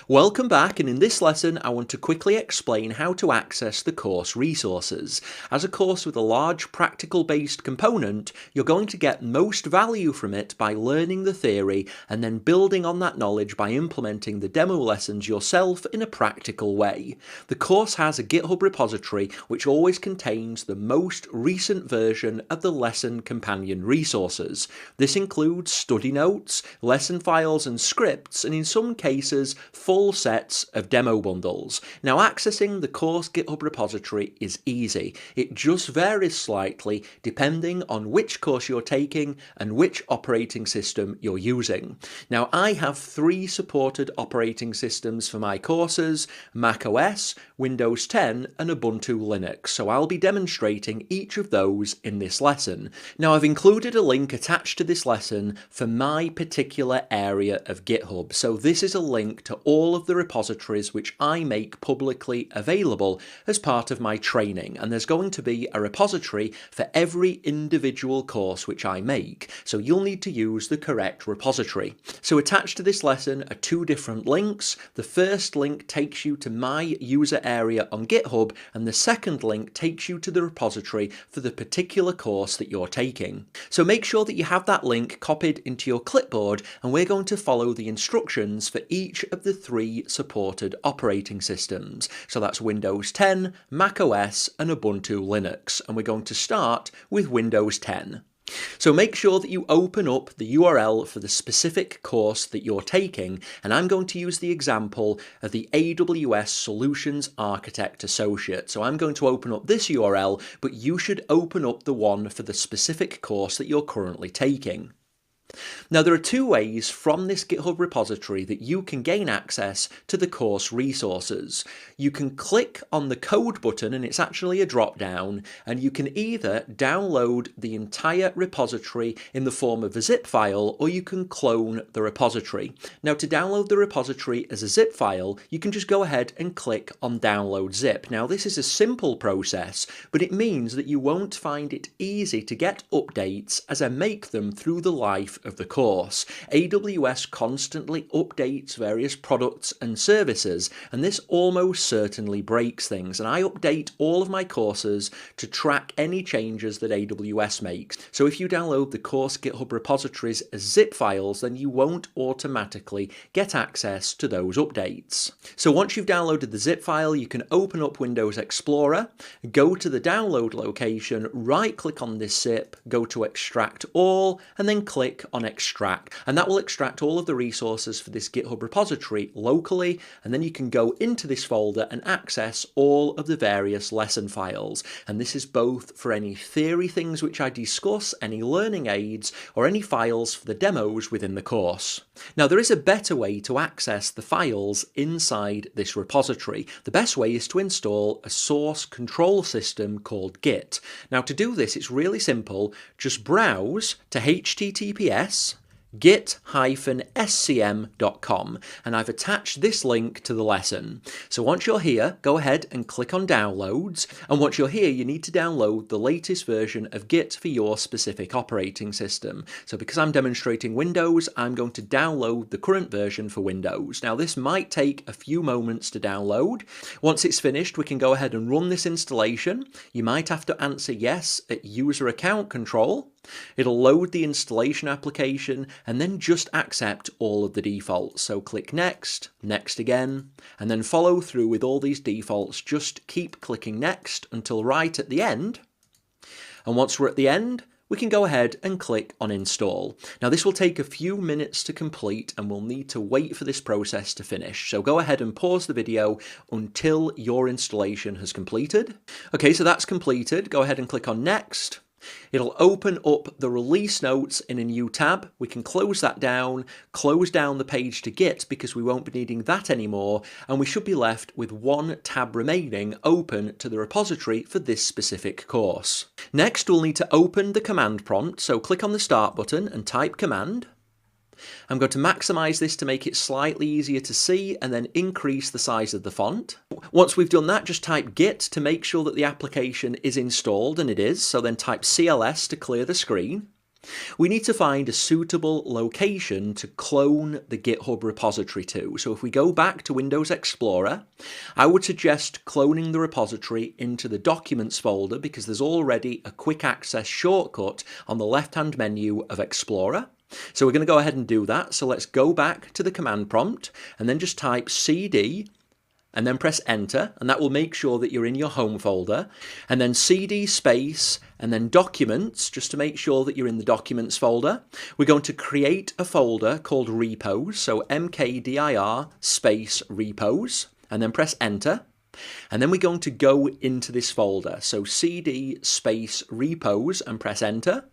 Welcome back, and in this lesson I want to quickly explain how to access the course resources. As a course with a large practical based component, you're going to get most value from it by learning the theory and then building on that knowledge by implementing the demo lessons yourself in a practical way. The course has a GitHub repository which always contains the most recent version of the lesson companion resources. This includes study notes, lesson files and scripts, and in some cases full sets of demo bundles. Now, accessing the course GitHub repository is easy. It just varies slightly depending on which course you're taking and which operating system you're using. Now, I have 3 supported operating systems for my courses: Mac OS, Windows 10 and Ubuntu Linux, so I'll be demonstrating each of those in this lesson. Now, I've included a link attached to this lesson for my particular area of GitHub, so this is a link to all of the repositories which I make publicly available as part of my training, and there's going to be a repository for every individual course which I make, so you'll need to use the correct repository. So attached to this lesson are 2 different links. The first link takes you to my user area on GitHub, and the second link takes you to the repository for the particular course that you're taking. So make sure that you have that link copied into your clipboard, and we're going to follow the instructions for each of the 3 supported operating systems. So that's Windows 10, Mac OS and Ubuntu Linux, and we're going to start with Windows 10. So make sure that you open up the URL for the specific course that you're taking, and I'm going to use the example of the AWS Solutions Architect Associate. So I'm going to open up this URL, but you should open up the one for the specific course that you're currently taking. Now, there are 2 ways from this GitHub repository that you can gain access to the course resources. You can click on the code button, and it's actually a drop down, and you can either download the entire repository in the form of a zip file, or you can clone the repository. Now, to download the repository as a zip file, you can just go ahead and click on download zip. Now, this is a simple process, but it means that you won't find it easy to get updates as I make them through the life of the course. AWS constantly updates various products and services, and this almost certainly breaks things, and I update all of my courses to track any changes that AWS makes. So if you download the course GitHub repositories as zip files, then you won't automatically get access to those updates. So once you've downloaded the zip file, you can open up Windows Explorer, go to the download location, right click on this zip, go to extract all, and then click on extract, and that will extract all of the resources for this GitHub repository locally, and then you can go into this folder and access all of the various lesson files. And this is both for any theory things which I discuss, any learning aids, or any files for the demos within the course. Now, there is a better way to access the files inside this repository. The best way is to install a source control system called Git. Now, to do this, it's really simple. Just browse to https git-scm.com, and I've attached this link to the lesson. So once you're here, go ahead and click on downloads, and once you're here, you need to download the latest version of Git for your specific operating system. So because I'm demonstrating Windows, I'm going to download the current version for Windows. Now, this might take a few moments to download. Once it's finished, we can go ahead and run this installation. You might have to answer yes at user account control. It'll load the installation application and then just accept all of the defaults. So click next, next again, and then follow through with all these defaults. Just keep clicking next until right at the end. And once we're at the end, we can go ahead and click on install. Now, this will take a few minutes to complete, and we'll need to wait for this process to finish. So go ahead and pause the video until your installation has completed. Okay, so that's completed. Go ahead and click on next. It'll open up the release notes in a new tab. We can close that down, close down the page to Git because we won't be needing that anymore, and we should be left with 1 tab remaining open to the repository for this specific course. Next, we'll need to open the command prompt, so click on the start button and type command. I'm going to maximize this to make it slightly easier to see and then increase the size of the font. Once we've done that, just type git to make sure that the application is installed, and it is, so then type CLS to clear the screen. We need to find a suitable location to clone the GitHub repository to. So if we go back to Windows Explorer, I would suggest cloning the repository into the Documents folder because there's already a quick access shortcut on the left-hand menu of Explorer. So we're going to go ahead and do that. So let's go back to the command prompt and then just type cd and then press enter, and that will make sure that you're in your home folder, and then cd space and then documents, just to make sure that you're in the documents folder. We're going to create a folder called repos, so mkdir space repos, and then press enter. And then we're going to go into this folder, so cd space repos and press enter.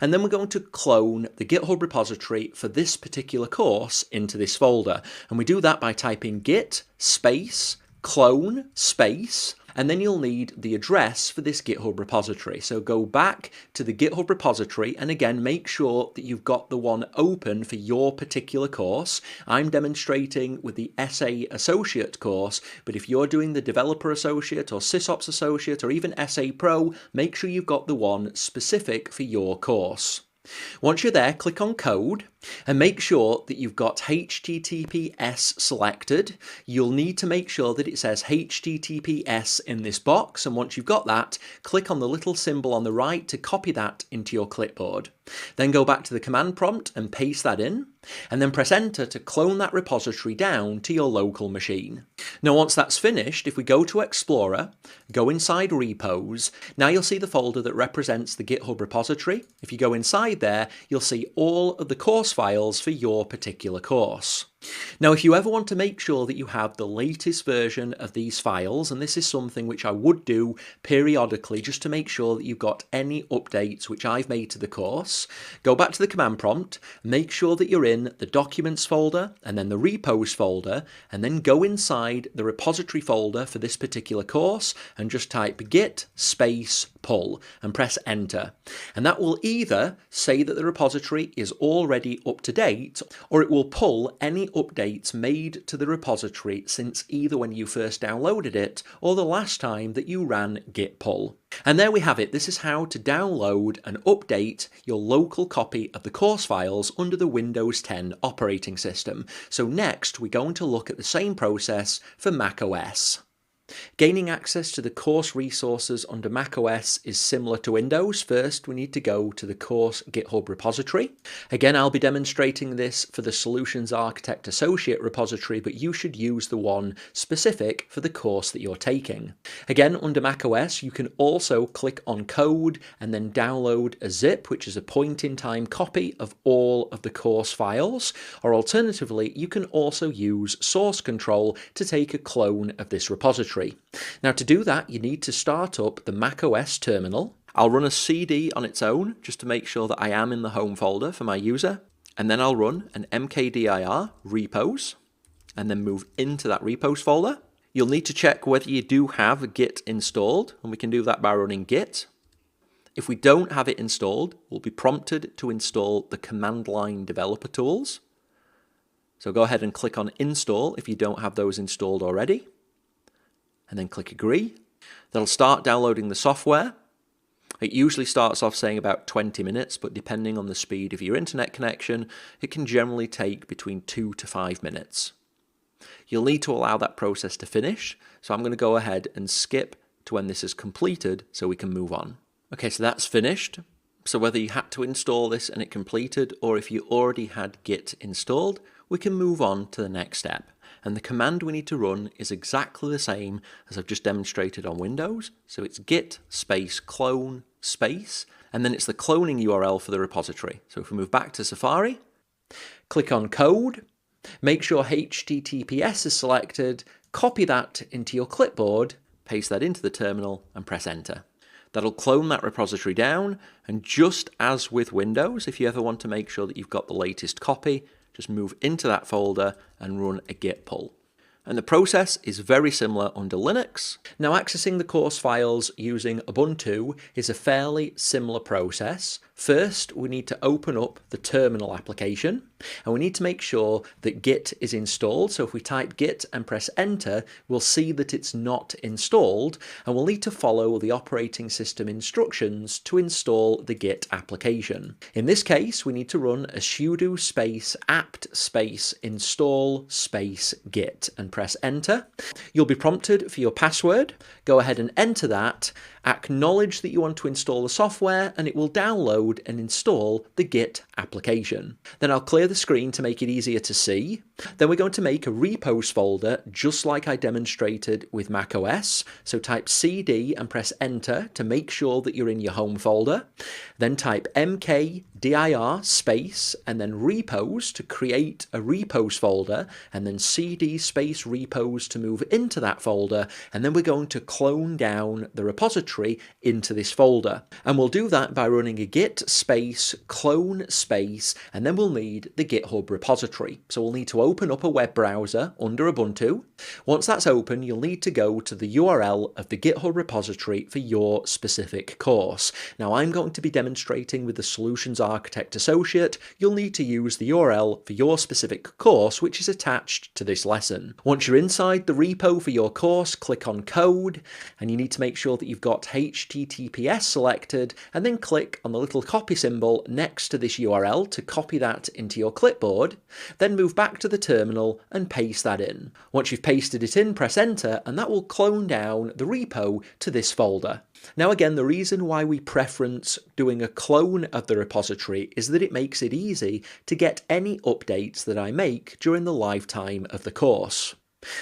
And then we're going to clone the GitHub repository for this particular course into this folder. And we do that by typing git space clone space, and then you'll need the address for this GitHub repository. So go back to the GitHub repository and again make sure that you've got the one open for your particular course. I'm demonstrating with the SA Associate course, but if you're doing the Developer Associate or SysOps Associate or even SA Pro, make sure you've got the one specific for your course. Once you're there, click on Code and make sure that you've got HTTPS selected. You'll need to make sure that it says HTTPS in this box, and once you've got that, click on the little symbol on the right to copy that into your clipboard. Then go back to the command prompt and paste that in, and then press enter to clone that repository down to your local machine. Now once that's finished, if we go to Explorer, go inside repos, now you'll see the folder that represents the GitHub repository. If you go inside there, you'll see all of the course files for your particular course. Now, if you ever want to make sure that you have the latest version of these files, and this is something which I would do periodically just to make sure that you've got any updates which I've made to the course, go back to the command prompt, make sure that you're in the Documents folder and then the Repos folder, and then go inside the repository folder for this particular course and just type git space pull and press enter. And that will either say that the repository is already up to date, or it will pull any updates made to the repository since either when you first downloaded it or the last time that you ran git pull. And there we have it. This is how to download and update your local copy of the course files under the Windows 10 operating system. So next we're going to look at the same process for macOS. Gaining access to the course resources under macOS is similar to Windows. First, we need to go to the course GitHub repository. Again, I'll be demonstrating this for the Solutions Architect Associate repository, but you should use the one specific for the course that you're taking. Again, under macOS, you can also click on Code and then download a zip, which is a point-in-time copy of all of the course files, or alternatively, you can also use source control to take a clone of this repository. Now to do that, you need to start up the macOS terminal. I'll run a CD on its own just to make sure that I am in the home folder for my user, and then I'll run an mkdir repos and then move into that repos folder. You'll need to check whether you do have Git installed, and we can do that by running Git. If we don't have it installed, we'll be prompted to install the command line developer tools. So go ahead and click on install if you don't have those installed already, and then click agree. That'll start downloading the software. It usually starts off saying about 20 minutes, but depending on the speed of your internet connection, it can generally take between 2 to 5 minutes. You'll need to allow that process to finish, so I'm going to go ahead and skip to when this is completed so we can move on. Okay, so that's finished. So whether you had to install this and it completed, or if you already had Git installed, we can move on to the next step. And the command we need to run is exactly the same as I've just demonstrated on Windows. So it's git space clone space, and then it's the cloning URL for the repository. So if we move back to Safari, click on Code, make sure HTTPS is selected, copy that into your clipboard, paste that into the terminal, and press enter. That'll clone that repository down, and just as with Windows, if you ever want to make sure that you've got the latest copy, just move into that folder and run a git pull. And the process is very similar under Linux. Now, accessing the course files using Ubuntu is a fairly similar process. First, we need to open up the terminal application, and we need to make sure that Git is installed. So if we type Git and press enter, we'll see that it's not installed, and we'll need to follow the operating system instructions to install the Git application. In this case, we need to run a sudo space apt space install space git and press enter. You'll be prompted for your password. Go ahead and enter that. Acknowledge that you want to install the software, and it will download and install the Git application. Then I'll clear the screen to make it easier to see. Then we're going to make a repos folder just like I demonstrated with macOS. So type cd and press enter to make sure that you're in your home folder. Then type mkdir space and then repos to create a repos folder, and then cd space repos to move into that folder, and then we're going to clone down the repository into this folder. And we'll do that by running a git space clone space, and then we'll need the GitHub repository. So we'll need to open up a web browser under Ubuntu. Once that's open, you'll need to go to the URL of the GitHub repository for your specific course. Now I'm going to be demonstrating with the Solutions Architect Associate. You'll need to use the URL for your specific course, which is attached to this lesson. Once you're inside the repo for your course, click on code, and you need to make sure that you've got HTTPS selected, and then click on the little copy symbol next to this URL to copy that into your clipboard. Then move back to the terminal and paste that in. Once you've pasted it in, press enter, and that will clone down the repo to this folder. Now again, the reason why we preference doing a clone of the repository is that it makes it easy to get any updates that I make during the lifetime of the course.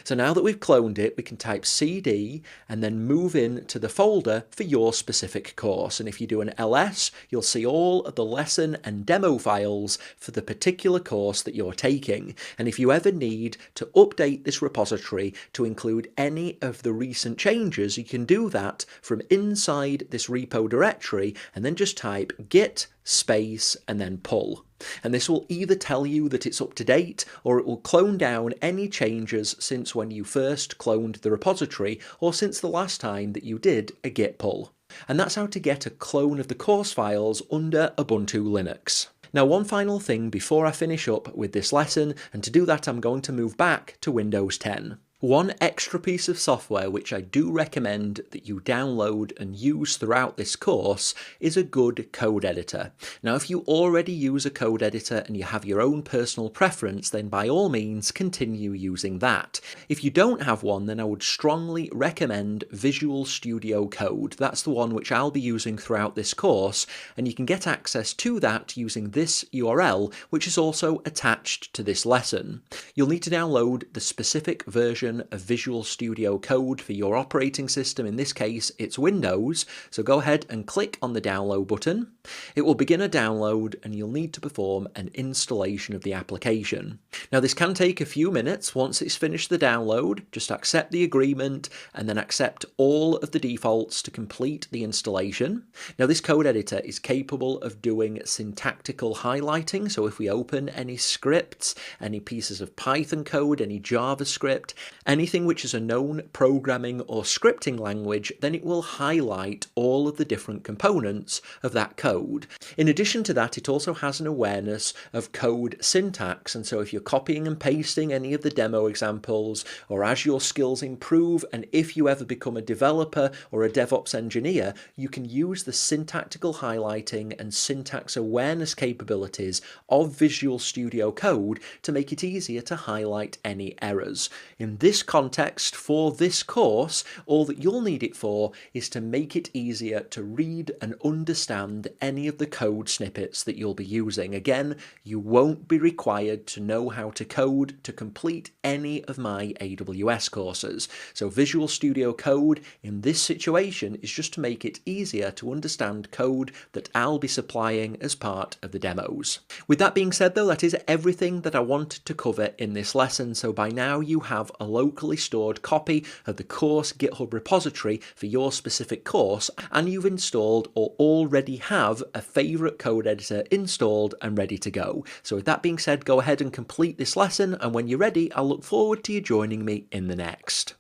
So now that we've cloned it, we can type cd and then move in to the folder for your specific course. And if you do an ls, you'll see all of the lesson and demo files for the particular course that you're taking. And if you ever need to update this repository to include any of the recent changes, you can do that from inside this repo directory, and then just type git space and then pull. And this will either tell you that it's up to date, or it will clone down any changes since when you first cloned the repository, or since the last time that you did a git pull. And that's how to get a clone of the course files under Ubuntu Linux. Now, one final thing before I finish up with this lesson, and to do that I'm going to move back to Windows 10. One extra piece of software which I do recommend that you download and use throughout this course is a good code editor. Now, if you already use a code editor and you have your own personal preference, then by all means continue using that. If you don't have one, then I would strongly recommend Visual Studio Code. That's the one which I'll be using throughout this course, and you can get access to that using this URL, which is also attached to this lesson. You'll need to download the specific version of Visual Studio Code for your operating system. In this case, it's Windows, so go ahead and click on the download button. It will begin a download, and you'll need to perform an installation of the application. Now, this can take a few minutes. Once it's finished the download, just accept the agreement and then accept all of the defaults to complete the installation. Now, this code editor is capable of doing syntactical highlighting, so if we open any scripts, any pieces of Python code, any JavaScript, anything which is a known programming or scripting language, then it will highlight all of the different components of that code. In addition to that, it also has an awareness of code syntax, and so if you're copying and pasting any of the demo examples, or as your skills improve, and if you ever become a developer or a DevOps engineer, you can use the syntactical highlighting and syntax awareness capabilities of Visual Studio Code to make it easier to highlight any errors. In this context, for this course, all that you'll need it for is to make it easier to read and understand any of the code snippets that you'll be using. Again, you won't be required to know how to code to complete any of my AWS courses. So Visual Studio Code in this situation is just to make it easier to understand code that I'll be supplying as part of the demos. With that being said though, that is everything that I wanted to cover in this lesson. So by now you have a locally stored copy of the course GitHub repository for your specific course, and you've installed or already have a favorite code editor installed and ready to go. So with that being said, go ahead and complete this lesson, and when you're ready, I'll look forward to you joining me in the next.